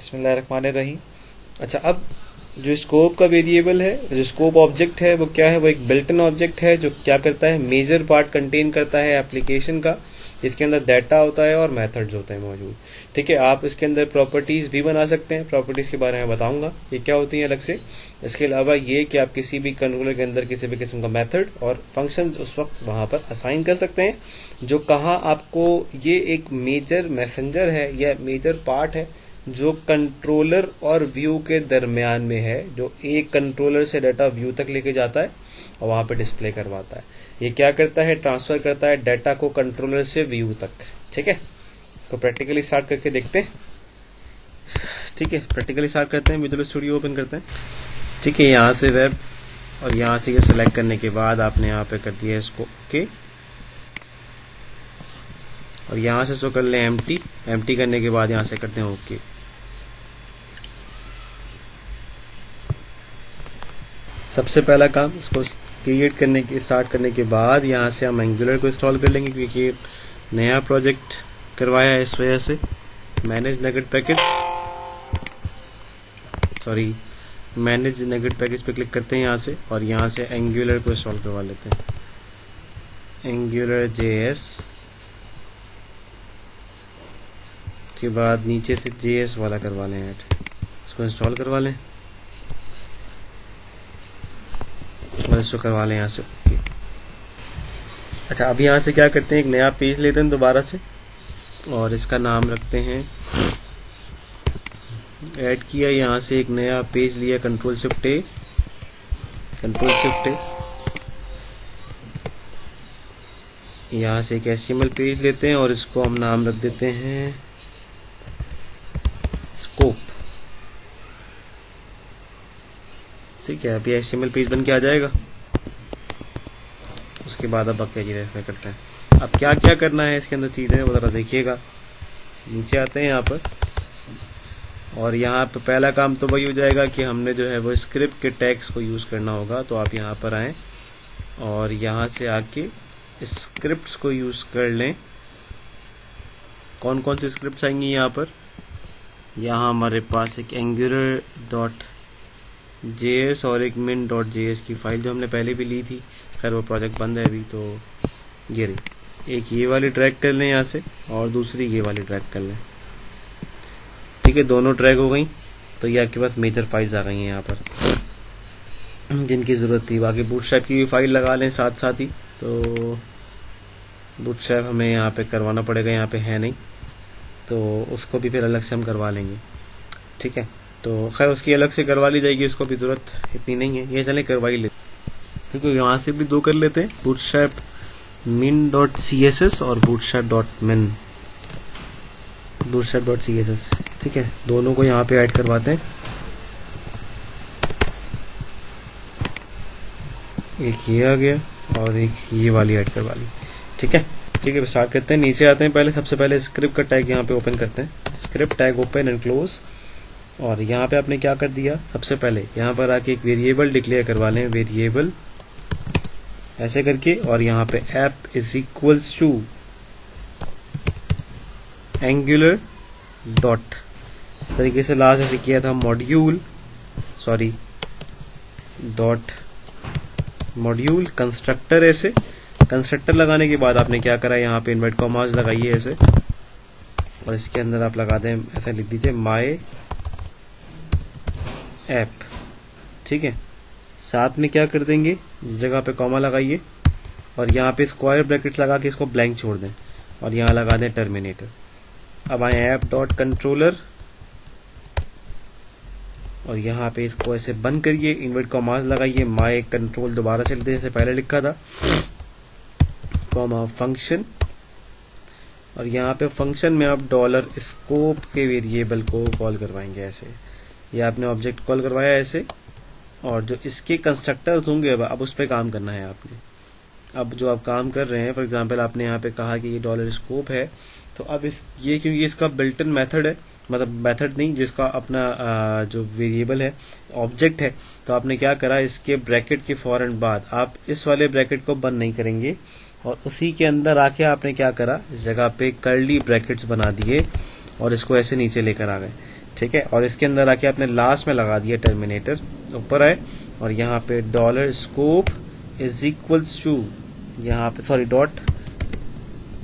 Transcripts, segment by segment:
बिस्मिल्लाहिर्रहमानिर्रहीम। अच्छा, अब जो स्कोप का वेरिएबल है, जो स्कोप ऑब्जेक्ट है, वो क्या है? वो एक बिल्ट इन ऑब्जेक्ट है जो क्या करता है, मेजर पार्ट कंटेन करता है एप्लीकेशन का, जिसके अंदर डाटा होता है और मेथड्स होते हैं मौजूद। ठीक है, आप इसके अंदर प्रॉपर्टीज भी बना सकते हैं, प्रॉपर्टीज के बारे में बताऊंगा ये क्या होती हैं अलग से। इसके अलावा ये कि आप किसी भी कंट्रोलर के अंदर किसी भी किस्म का मेथड और फंक्शंस उस वक्त वहां पर असाइन कर सकते हैं, जो कहाँ आपको ये एक मेजर मैसेंजर है या मेजर पार्ट है जो कंट्रोलर और व्यू के दरमियान में है, जो एक कंट्रोलर से डाटा व्यू तक लेके जाता है और वहां पे डिस्प्ले करवाता है। ये क्या करता है? ट्रांसफर करता है डाटा को कंट्रोलर से व्यू तक। ठीक है, इसको प्रैक्टिकली स्टार्ट करके देखते हैं। ठीक है, प्रैक्टिकली स्टार्ट करते हैं। विजुअल स्टूडियो ओपन करते हैं। ठीक है, यहाँ से वेब और यहाँ से ये सेलेक्ट करने के बाद आपने यहाँ पे कर दिया इसको ओके, और यहाँ से इसको कर लें एम्प्टी करने के बाद यहाँ से करते हैं ओके। सबसे पहला काम, इसको क्रिएट करने के स्टार्ट करने के बाद यहाँ से हम एंगुलर को इंस्टॉल कर लेंगे, क्योंकि ये नया प्रोजेक्ट करवाया है, इस वजह से मैनेज नगेट पैकेज पे क्लिक करते हैं यहाँ से, और यहाँ से एंगुलर को इंस्टॉल करवा लेते हैं। एंगुलर JS के बाद नीचे से JS वाला करवा लें ऐड, इसको इंस्टॉल करवा लें और इसको करवा लें यहाँ से ओके। अच्छा, अब यहाँ से क्या करते हैं, एक नया पेज लेते हैं दोबारा से और इसका नाम रखते हैं, ऐड किया, यहाँ से एक नया पेज लिया, कंट्रोल शिफ्ट ए, यहाँ से एक HTML पेज लेते हैं और इसको हम नाम रख देते हैं स्कोप। ठीक है, अभी HTML पेज बन के आ जाएगा। उसके बाद अब क्या चीज़ें इसमें करते हैं। अब क्या क्या करना है इसके अंदर चीज़ें वो ज़रा देखिएगा। नीचे आते हैं यहाँ पर, और यहाँ पर पहला काम तो वही हो जाएगा कि हमने जो है वो स्क्रिप्ट के टैग्स को यूज़ करना होगा। तो आप यहाँ पर आएँ और यहाँ से आके स्क्रिप्ट्स को यूज़ कर लें। कौन कौन सी स्क्रिप्ट्स आएंगी यहाँ पर? यहाँ हमारे पास एक angular.js और एक min.js की फाइल जो हमने पहले भी ली थी, खैर वो प्रोजेक्ट बंद है अभी, तो ये रही। एक ये वाली ड्रैग कर लें यहाँ से और दूसरी ये वाली ड्रैग कर लें। ठीक है, दोनों ड्रैग हो गई, तो ये आपके पास मेजर फाइल्स आ गई हैं यहाँ पर जिनकी ज़रूरत थी। बाकी बूटस्ट्रैप की भी फाइल लगा लें साथ साथ ही, तो बूटस्ट्रैप हमें यहाँ पे करवाना पड़ेगा, यहाँ पे है नहीं, तो उसको भी फिर अलग से हम करवा लेंगे। ठीक है, तो खैर उसकी अलग से करवा ली जाएगी, उसको भी ज़रूरत इतनी नहीं है, ये चलें करवा ही लेते। ठीक है, यहाँ से भी दो कर लेते हैं, बूटस्ट्रैप min.css और bootstrap.css। ठीक है, दोनों को यहाँ पे ऐड करवाते हैं। एक ये आ गया और एक ये वाली ऐड करवा ली। ठीक है, स्टार्ट करते हैं। नीचे आते हैं, सबसे पहले स्क्रिप्ट का टैग यहाँ पे ओपन करते हैं। Script tag open and close, और यहाँ पे आपने क्या कर दिया, सबसे पहले यहाँ पर आके एक वेरिएबल डिक्लेयर करवा लें, वेरिएबल ऐसे करके, और यहाँ पे app is equals to Angular dot, इस तरीके से लास्ट ऐसे किया था, मॉड्यूल कंस्ट्रक्टर। ऐसे कंस्ट्रक्टर लगाने के बाद आपने क्या करा, यहाँ पे इन्वर्ट कॉमास लगाइए ऐसे, और इसके अंदर आप लगा दें, ऐसा लिख दीजिए माय ऐप। ठीक है, साथ में क्या कर देंगे, इस जगह पे कॉमा लगाइए और यहाँ पे स्क्वायर ब्रैकेट्स लगा के इसको ब्लैंक छोड़ दें, और यहाँ लगा दें टर्मिनेटर। अब आए ऐप डॉट कंट्रोलर, और यहाँ पे इसको ऐसे बंद करिए, इन्वर्ट कॉमास लगाइए, माय कंट्रोल दोबारा से लिख दें जैसे पहले लिखा था, कॉमा फंक्शन, और यहाँ पे फंक्शन में आप डॉलर स्कोप के वेरिएबल को कॉल करवाएंगे ऐसे। ये आपने ऑब्जेक्ट कॉल करवाया ऐसे, और जो इसके कंस्ट्रक्टर्स होंगे अब उस पर काम करना है आपने। अब जो आप काम कर रहे हैं, फॉर एग्जांपल आपने यहाँ पे कहा कि ये डॉलर स्कोप है, तो अब ये क्योंकि इसका बिल्ट इन मेथड है, मतलब मेथड नहीं, जिसका अपना जो वेरिएबल है, ऑब्जेक्ट है, तो आपने क्या करा, इसके ब्रैकेट के फौरन बाद आप इस वाले ब्रैकेट को बंद नहीं करेंगे, और उसी के अंदर आके आपने क्या करा, इस जगह पे कर्ली ब्रैकेट्स बना दिए और इसको ऐसे नीचे लेकर आ गए। ठीक है। और इसके अंदर आके आपने लास्ट में लगा दिया टर्मिनेटर, ऊपर आए और यहाँ पे dollar scope is equals to, यहाँ पे सॉरी डॉट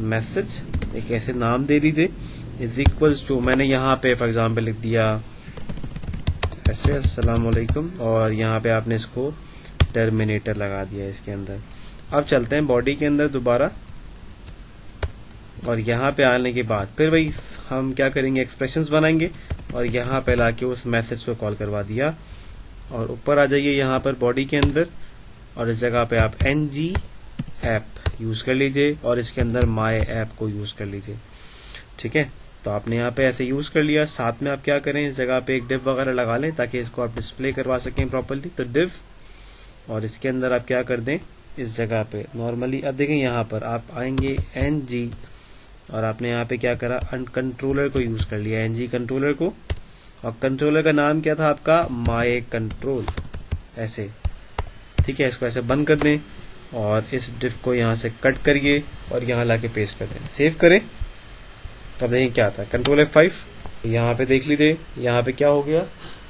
मैसेज, एक ऐसे नाम दे दीजिए, इज इक्वल्स टू, मैंने यहाँ पे फॉर एग्जांपल लिख दिया ऐसे अस्सलाम वालेकुम, और यहाँ पे आपने इसको टर्मिनेटर लगा दिया इसके अंदर। अब चलते हैं बॉडी के अंदर दोबारा, और यहाँ पे आने के बाद फिर वही हम क्या करेंगे, एक्सप्रेशंस बनाएंगे और यहाँ पे लाके उस मैसेज को कॉल करवा दिया। और ऊपर आ जाइए यहाँ पर बॉडी के अंदर, और इस जगह पे आप ng ऐप यूज कर लीजिए और इसके अंदर माई ऐप को यूज कर लीजिए, ठीक है। तो आपने यहाँ पे ऐसे यूज कर लिया। साथ में आप क्या करें, इस जगह पे एक डिव वगैरह लगा लें ताकि इसको आप डिस्प्ले करवा सकें प्रॉपर्ली। तो डिव, और इसके अंदर आप क्या कर दें, इस जगह पे नॉर्मली अब देखें यहाँ पर आप आएंगे ng, और आपने यहाँ पे क्या करा, कंट्रोलर को यूज कर लिया, ng कंट्रोलर को, और कंट्रोलर का नाम क्या था आपका, माई कंट्रोल, ऐसे, ठीक है। इसको ऐसे बंद कर दें और इस डिफ को यहाँ से कट करिए और यहाँ लाके पेस्ट कर दें, सेव करें। अब देखें क्या आता है, कंट्रोल F5, यहाँ पे देख लीजिए यहाँ पे क्या हो गया,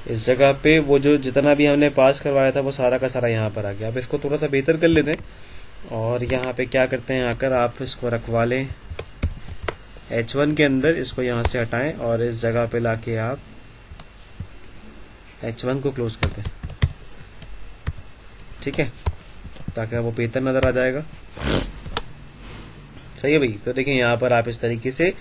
इस जगह पे वो जो जितना भी हमने पास करवाया था वो सारा का सारा यहाँ पर आ गया। अब इसको थोड़ा सा बेहतर कर लेते हैं और यहाँ पे क्या करते हैं, आकर आप इसको रखवा लें H1 के अंदर, इसको यहाँ से हटाएं और इस जगह पे लाके आप H1 को क्लोज कर दें, ठीक है, ताकि वो बेहतर नजर आ जाएगा। सही है भाई। तो देखें यहाँ पर आप इस तरीके से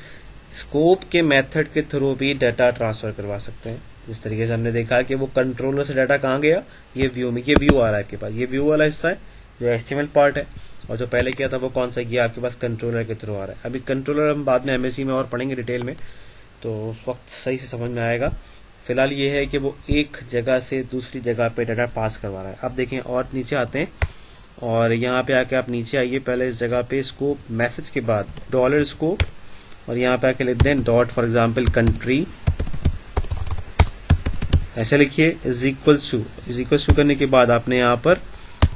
स्कोप के मेथड के थ्रू भी डाटा ट्रांसफर करवा सकते हैं। जिस तरीके से हमने देखा कि वो कंट्रोलर से डाटा कहाँ गया, ये व्यू में, ये व्यू आ रहा है आपके पास, ये व्यू वाला हिस्सा है जो HTML पार्ट है, और जो पहले किया था वो कौन सा किया आपके पास, कंट्रोलर के थ्रू आ रहा है। अभी कंट्रोलर हम बाद में MSc में और पढ़ेंगे डिटेल में, तो उस वक्त सही से समझ में आएगा। फिलहाल ये है कि वो एक जगह से दूसरी जगह पे डाटा पास करवा रहा है। अब देखें और नीचे आते हैं, और यहाँ पे आके आप नीचे आइए, पहले इस जगह पे स्कोप मैसेज के बाद डॉलर स्कोप, और यहाँ पे आके लिख दें डॉट फॉर एग्जाम्पल कंट्री, ऐसे लिखिए, इज इक्वल्स टू करने के बाद आपने यहाँ पर,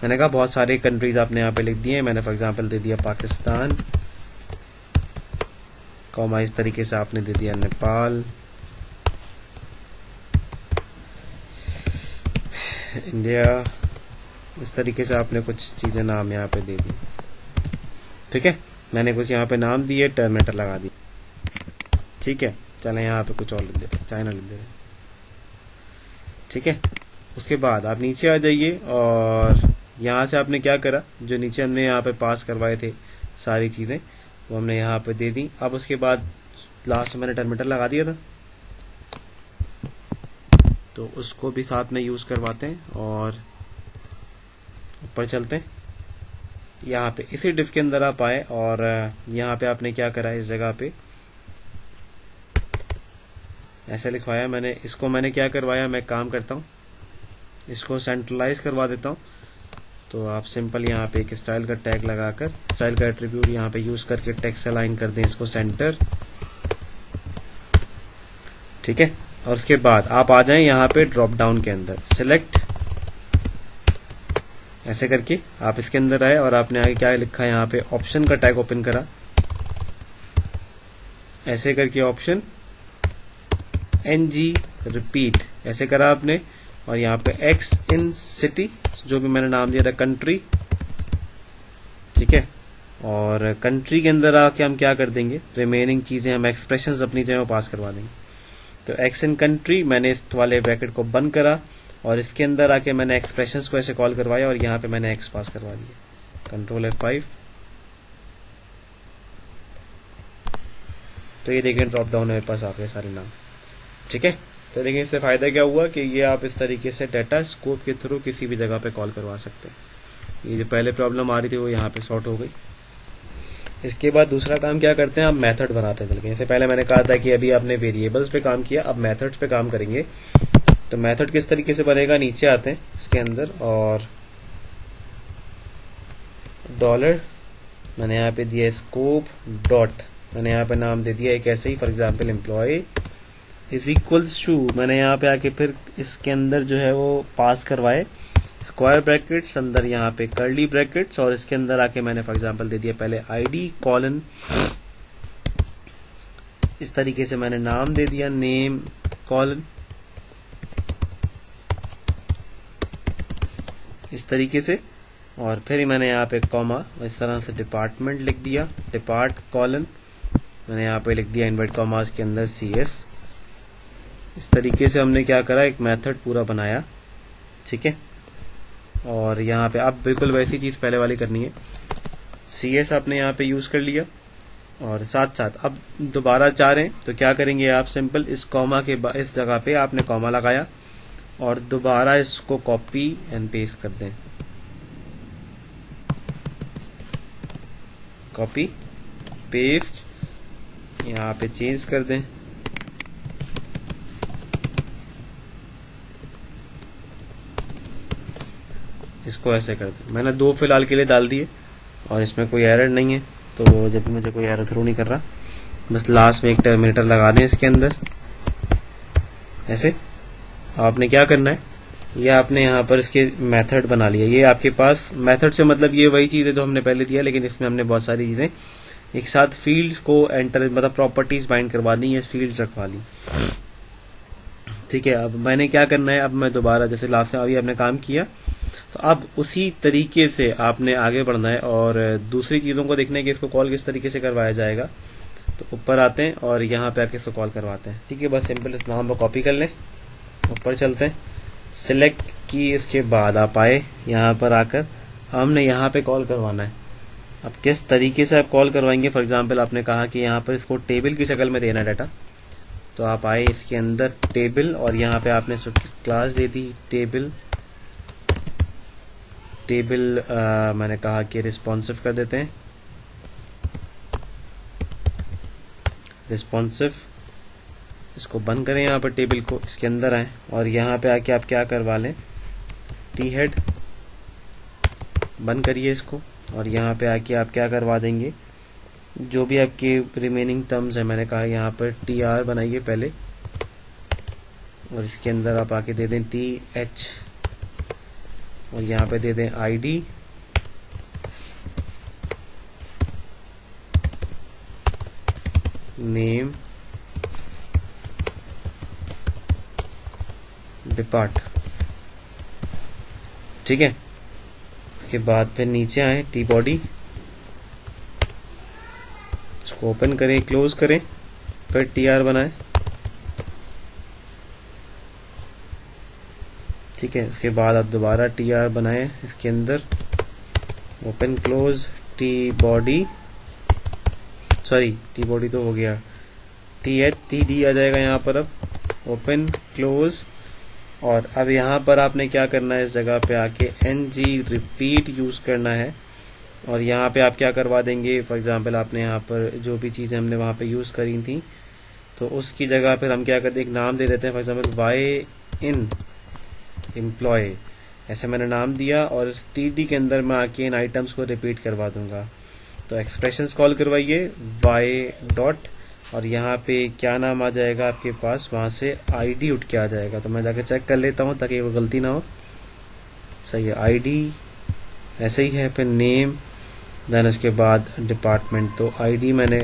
मैंने कहा बहुत सारे कंट्रीज आपने यहाँ पे लिख दिए, मैंने फॉर एग्जाम्पल दे दिया पाकिस्तान, कॉमा इस तरीके से आपने दे दिया नेपाल, इंडिया, इस तरीके से आपने कुछ चीजें नाम यहाँ पे दे दी, ठीक है। मैंने कुछ यहाँ पे नाम दिए, टर्मिनेटर लगा दी, ठीक है। चलें यहाँ पे कुछ और लिख देते हैं, चाइना लिख देते हैं, ठीक है। उसके बाद आप नीचे आ जाइए और यहाँ से आपने क्या करा, जो नीचे हमने यहाँ पे पास करवाए थे सारी चीजें वो हमने यहाँ पे दे दी। अब उसके बाद लास्ट में मैंने टर्मिनेटर लगा दिया था, तो उसको भी साथ में यूज करवाते हैं और ऊपर चलते हैं। यहाँ पे इसी डिफ के अंदर आप आए और यहाँ पे आपने क्या करा, इस जगह पे ऐसे लिखवाया मैंने, इसको मैंने क्या करवाया, मैं काम करता हूँ, इसको सेंट्रलाइज करवा देता हूँ। तो आप सिंपल यहाँ पे एक स्टाइल का टैग लगाकर, स्टाइल का एट्रीब्यूट यहाँ पे यूज करके टेक्स्ट अलाइन कर दें इसको सेंटर, ठीक है। और उसके बाद आप आ जाएं यहाँ पे ड्रॉप डाउन के अंदर, सिलेक्ट, ऐसे करके आप इसके अंदर आए और आपने आगे क्या लिखा है, यहाँ पे ऑप्शन का टैग ओपन करा, ऐसे करके ऑप्शन ng रिपीट, ऐसे करा आपने, और यहाँ पे x इन सिटी, जो भी मैंने नाम दिया था कंट्री, ठीक है। और कंट्री के अंदर आके हम क्या कर देंगे, रिमेनिंग चीजें हम एक्सप्रेशंस अपनी जो है वो पास करवा देंगे। तो x इन कंट्री, मैंने इस वाले ब्रैकेट को बंद करा और इसके अंदर आके मैंने एक्सप्रेशंस को ऐसे कॉल करवाया और यहाँ पे मैंने x पास करवा दिया, कंट्रोल F5। तो ये देखें ड्रॉप डाउन मेरे पास आ गए सारे नाम, ठीक है। तो देखिए इससे फायदा क्या हुआ कि ये आप इस तरीके से डाटा स्कोप के थ्रू किसी भी जगह पे कॉल करवा सकते हैं। ये जो पहले प्रॉब्लम आ रही थी वो यहाँ पे सॉर्ट हो गई। इसके बाद दूसरा काम क्या करते हैं, आप मेथड बनाते हैं। जैसे पहले मैंने कहा था कि अभी आपने वेरिएबल्स पे काम किया, अब मेथड्स पे काम करेंगे। तो मेथड किस तरीके से बनेगा, नीचे आते हैं इसके अंदर और डॉलर, मैंने यहाँ पे दिया स्कोप डॉट, मैंने यहाँ पे नाम दे दिया एक ऐसे ही, for example employ is equals to, मैंने यहाँ पे आके फिर इसके अंदर जो है वो पास करवाए स्क्वायर ब्रैकेट्स, अंदर यहाँ पे कर्ली ब्रैकेट्स, और इसके अंदर आके मैंने फॉर एग्जांपल दे दिया पहले आईडी कॉलन, इस तरीके से मैंने नाम दे दिया नेम कॉलन, इस तरीके से, और फिर मैंने यहाँ पे कॉमा, इस तरह से डिपार्टमेंट लिख दिया, डिपार्ट कॉलन, मैंने यहाँ पे लिख दिया इनवर्ट कॉमास के अंदर CS। इस तरीके से हमने क्या करा, एक मेथड पूरा बनाया, ठीक है। और यहाँ पे अब बिल्कुल वैसी चीज़ पहले वाली करनी है, CS आपने यहाँ पे यूज़ कर लिया, और साथ साथ अब दोबारा चाह रहे हैं तो क्या करेंगे आप, सिंपल इस कॉमा के इस जगह पे आपने कॉमा लगाया और दोबारा इसको कॉपी एंड पेस्ट कर दें, कॉपी पेस्ट, यहाँ पे चेंज कर दें, इसको ऐसे कर दें। मैंने 2 फिलहाल के लिए डाल दिए और इसमें कोई एरर नहीं है, तो जब मुझे कोई एरर थ्रू नहीं कर रहा, बस लास्ट में एक टर्मिनेटर लगा दें इसके अंदर। ऐसे आपने क्या करना है, ये आपने यहाँ पर इसके मेथड बना लिया। ये आपके पास मेथड से मतलब ये वही चीज़ है जो हमने पहले दिया, लेकिन इसमें हमने बहुत सारी चीज़ें एक साथ फील्ड्स को एंटर, मतलब प्रॉपर्टीज बाइंड करवा दी, ये फील्ड्स रखवा ली, ठीक है। अब मैंने क्या करना है, अब मैं दोबारा जैसे लास्ट में अभी आपने काम किया, तो अब उसी तरीके से आपने आगे बढ़ना है और दूसरी चीज़ों को देखना है कि इसको कॉल किस तरीके से करवाया जाएगा। तो ऊपर आते हैं और यहाँ पे आके इसको कॉल करवाते हैं, ठीक है। बस सिंपल इस नाम को कॉपी कर लें, ऊपर चलते हैं, सिलेक्ट की, इसके बाद आप आए यहाँ पर आकर हमने यहाँ पे कॉल करवाना है। अब किस तरीके से आप कॉल करवाएंगे, फॉर एग्जांपल आपने कहा कि यहाँ पर इसको टेबल की शक्ल में देना डाटा, तो आप आए इसके अंदर टेबल और यहाँ पे आपने क्लास दे दी टेबल, टेबल मैंने कहा कि रिस्पॉन्सिव कर देते हैं, रिस्पॉन्सिव, इसको बंद करें यहाँ पर टेबल को, इसके अंदर आए और यहाँ पे आके आप क्या करवा लें, टी हेड बंद करिए इसको, और यहाँ पे आके आप क्या करवा देंगे, जो भी आपके रिमेनिंग टर्म्स है, मैंने कहा यहाँ पर TR बनाइए पहले, और इसके अंदर आप आके दे दें TH, और यहाँ पे दे दें ID, नेम, डिपार्ट, ठीक है। इसके बाद फिर नीचे आए टी बॉडी, इसको ओपन करें, क्लोज करें, फिर TR बनाएं, ठीक है। इसके बाद आप दोबारा TR बनाएं, इसके अंदर open close, T body, sorry T body तो हो गया, TH TD आ जाएगा यहाँ पर, अब ओपन क्लोज, और अब यहाँ पर आपने क्या करना है, इस जगह पे आके NG रिपीट यूज़ करना है, और यहाँ पे आप क्या करवा देंगे, फॉर एग्जांपल आपने यहाँ पर जो भी चीज़ें हमने वहाँ पे यूज़ करी थी, तो उसकी जगह फिर हम क्या करते हैं, एक नाम दे देते हैं, for example Y in employ, ऐसे मैंने नाम दिया, और TD के अंदर मैं आके इन आइटम्स को रिपीट करवा दूंगा। तो एक्सप्रेशंस कॉल करवाइए Y डॉट, और यहाँ पे क्या नाम आ जाएगा आपके पास, वहाँ से ID उठ के आ जाएगा, तो मैं जाके चेक कर लेता हूँ ताकि वो गलती ना हो। सही है, ID ऐसे ही है, फिर नेम, देन उसके बाद डिपार्टमेंट, तो ID मैंने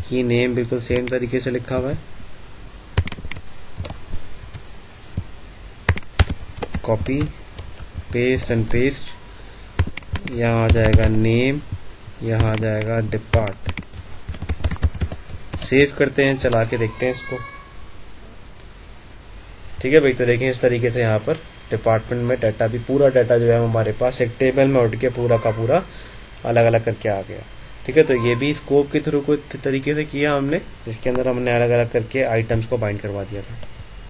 की, नेम बिल्कुल सेम तरीके से लिखा हुआ है, कॉपी पेस्ट एंड पेस्ट, यहाँ आ जाएगा नेम, यहाँ आ जाएगा डिपार्ट। सेव करते हैं, चला के देखते हैं इसको, ठीक है भाई। तो देखें इस तरीके से यहाँ पर डिपार्टमेंट में डाटा भी, पूरा डाटा जो है हमारे पास एक टेबल में उठ के पूरा का पूरा अलग अलग करके आ गया, ठीक है। तो ये भी स्कोप के थ्रू कुछ तरीके से किया हमने, जिसके अंदर हमने अलग अलग करके आइटम्स को बाइंड करवा दिया था।